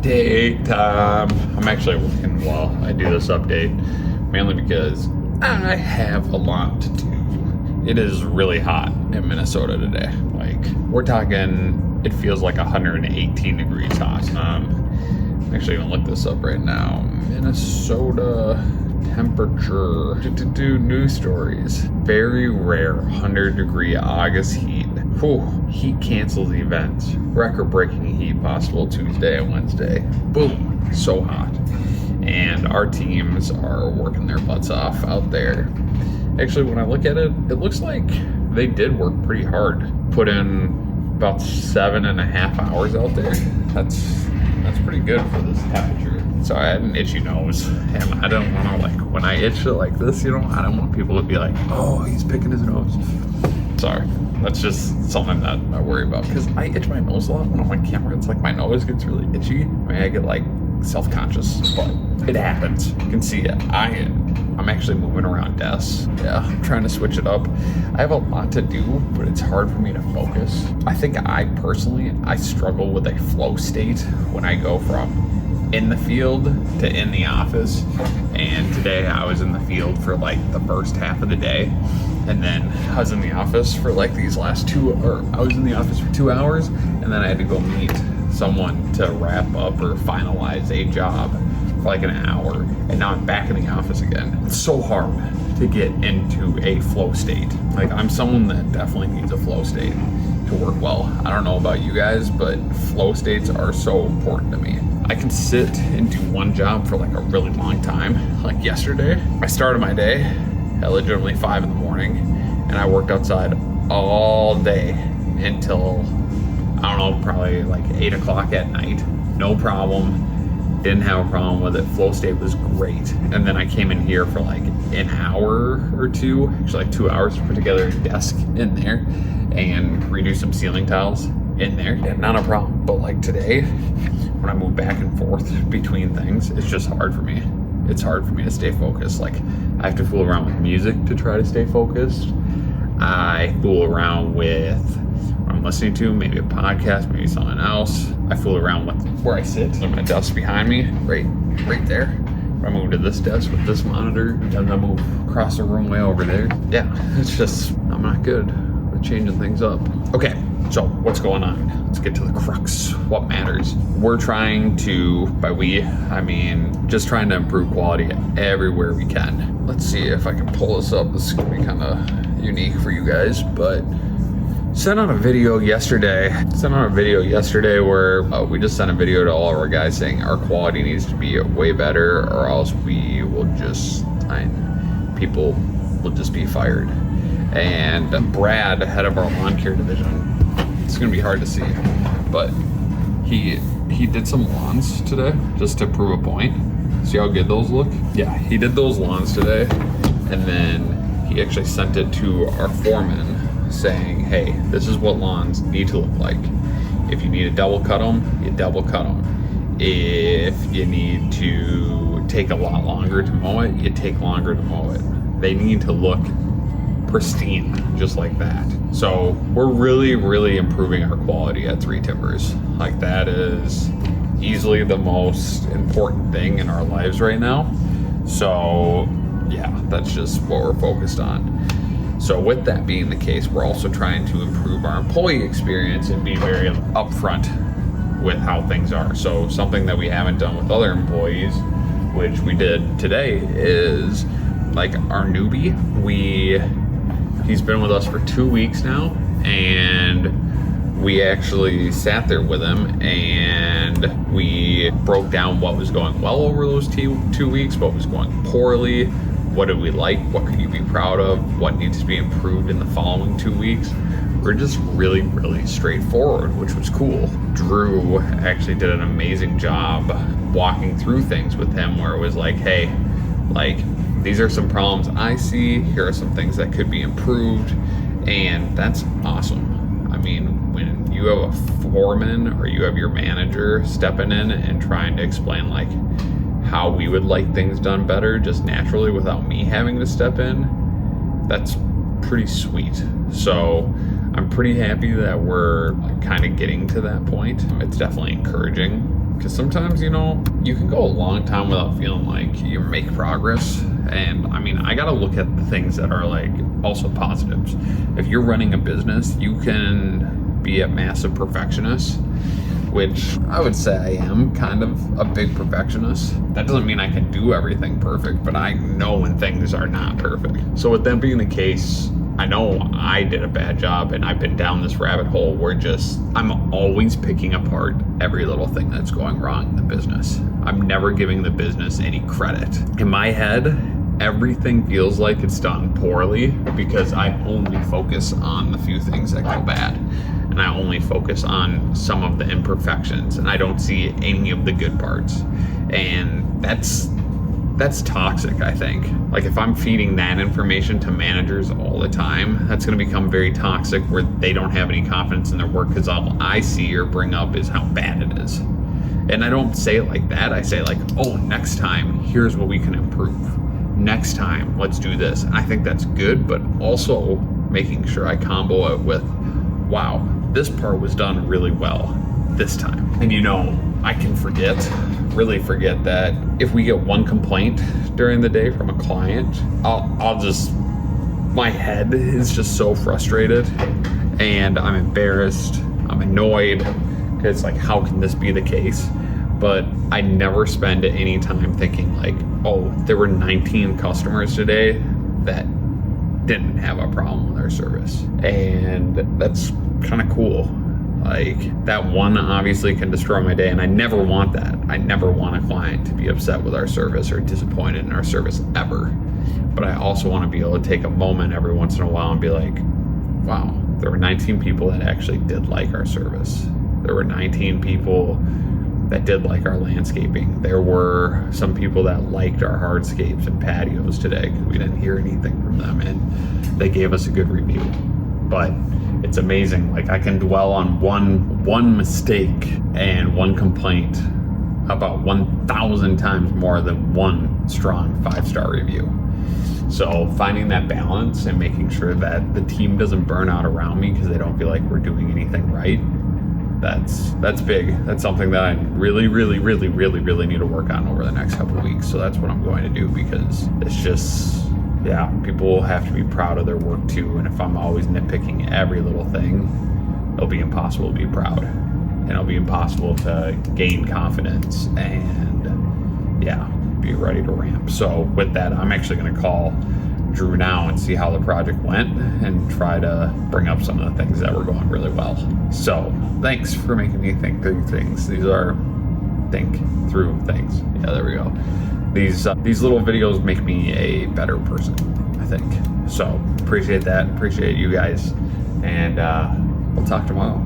update. I'm actually working while I do this update, mainly because I have a lot to do. It is really hot in Minnesota today. Like, we're talking, it feels like 118 degrees hot. I'm actually gonna look this up right now. Minnesota temperature. News stories. Very rare 100-degree August heat. Whew. Heat cancels events. Record-breaking heat possible Tuesday and Wednesday. Boom. So hot. And our teams are working their butts off out there. Actually, when I look at it, it looks like they did work pretty hard. Put in about 7.5 hours out there. That's pretty good for this temperature. So I had an itchy nose, and I don't want to, like, when I itch it like this, I don't want people to be like, oh, he's picking his nose. Sorry, that's just something that I worry about, because I itch my nose a lot when I'm on camera. It's like my nose gets really itchy. I mean, I get like self-conscious, but it happens. You can see it. I'm actually moving around desks. Yeah, I'm trying to switch it up. I have a lot to do, but it's hard for me to focus. I think I struggle with a flow state when I go from in the field to in the office. And today I was in the field for like the first half of the day. And then I was in the office for like I was in the office for 2 hours, and then I had to go meet someone to wrap up or finalize a job for like an hour, and now I'm back in the office again. It's so hard to get into a flow state. Like, I'm someone that definitely needs a flow state to work well. I don't know about you guys, but flow states are so important to me. I can sit and do one job for like a really long time. Like yesterday, I started my day at legitimately 5 in the morning, and I worked outside all day until, I don't know, probably like 8 o'clock at night. No problem. Didn't have a problem with it. Flow state was great. And then I came in here for like an hour or two, actually like 2 hours, to put together a desk in there and redo some ceiling tiles in there. Yeah, not a problem. But like today, when I move back and forth between things, it's just hard for me. It's hard for me to stay focused. Like, I have to fool around with music to try to stay focused. I fool around with what I'm listening to, maybe a podcast, maybe something else. I fool around with where I sit. So my desk behind me, right there. I move to this desk with this monitor, then I move across the room way over there. Yeah, it's just, I'm not good with changing things up. Okay, so what's going on? Let's get to the crux. What matters? We're trying to, by we, I mean just trying to improve quality everywhere we can. Let's see if I can pull this up. This is gonna be kind of unique for you guys, but sent out a video yesterday where we just sent a video to all of our guys saying our quality needs to be way better, or else we will just, people will just be fired. And Brad, head of our lawn care division, it's gonna be hard to see, but he did some lawns today just to prove a point. See how good those look? Yeah, he did those lawns today, and then he actually sent it to our foreman saying, hey, this is what lawns need to look like. If you need to double cut them, you double cut them. If you need to take a lot longer to mow it, you take longer to mow it. They need to look pristine, just like that. So we're really, really improving our quality at 3 Timbers. Like, that is easily the most important thing in our lives right now. So yeah, that's just what we're focused on. So with that being the case, we're also trying to improve our employee experience and be very upfront with how things are. So something that we haven't done with other employees, which we did today, is like our newbie. He's been with us for 2 weeks now, and we actually sat there with him and we broke down what was going well over those 2 weeks, what was going poorly. What did we like? What could you be proud of? What needs to be improved in the following 2 weeks? We're just really, really straightforward, which was cool. Drew actually did an amazing job walking through things with him, where it was like, hey, like, these are some problems I see. Here are some things that could be improved. And that's awesome. I mean, when you have a foreman or you have your manager stepping in and trying to explain like how we would like things done better just naturally without me having to step in, that's pretty sweet. So I'm pretty happy that we're kind of getting to that point. It's definitely encouraging Because sometimes, you can go a long time without feeling like you make progress. And I mean, I got to look at the things that are like also positives. If you're running a business, you can be a massive perfectionist, which I would say I am kind of a big perfectionist. That doesn't mean I can do everything perfect, but I know when things are not perfect. So with that being the case, I know I did a bad job, and I've been down this rabbit hole where I'm always picking apart every little thing that's going wrong in the business. I'm never giving the business any credit. In my head, everything feels like it's done poorly because I only focus on the few things that go bad. And I only focus on some of the imperfections, and I don't see any of the good parts. And that's toxic, I think. Like, if I'm feeding that information to managers all the time, that's going to become very toxic, where they don't have any confidence in their work because all I see or bring up is how bad it is. And I don't say it like that. I say like, oh, next time, here's what we can improve. Next time, let's do this. And I think that's good, but also making sure I combo it with, wow, this part was done really well this time. And I can really forget that if we get one complaint during the day from a client, my head is just so frustrated, and I'm embarrassed, I'm annoyed. It's like, how can this be the case? But I never spend any time thinking like, oh, there were 19 customers today that didn't have a problem with our service. And that's kind of cool. Like, that one obviously can destroy my day, and I never want that. I never want a client to be upset with our service or disappointed in our service ever. But I also want to be able to take a moment every once in a while and be like, wow, there were 19 people that actually did like our service. There were 19 people that did like our landscaping. There were some people that liked our hardscapes and patios today because we didn't hear anything from them, and they gave us a good review. But it's amazing. Like, I can dwell on one mistake and one complaint about 1,000 times more than one strong 5-star review. So finding that balance and making sure that the team doesn't burn out around me because they don't feel like we're doing anything right, that's big. That's something that I really, really, really, really, really need to work on over the next couple of weeks. So that's what I'm going to do, because it's just, people have to be proud of their work too. And if I'm always nitpicking every little thing, it'll be impossible to be proud, and it'll be impossible to gain confidence and be ready to ramp. So with that, I'm actually going to call Drew now and see how the project went and try to bring up some of the things that were going really well. So thanks for making me think through things. These are think through things. Yeah, there we go. These little videos make me a better person, I think. So appreciate that. Appreciate you guys. And we'll talk tomorrow.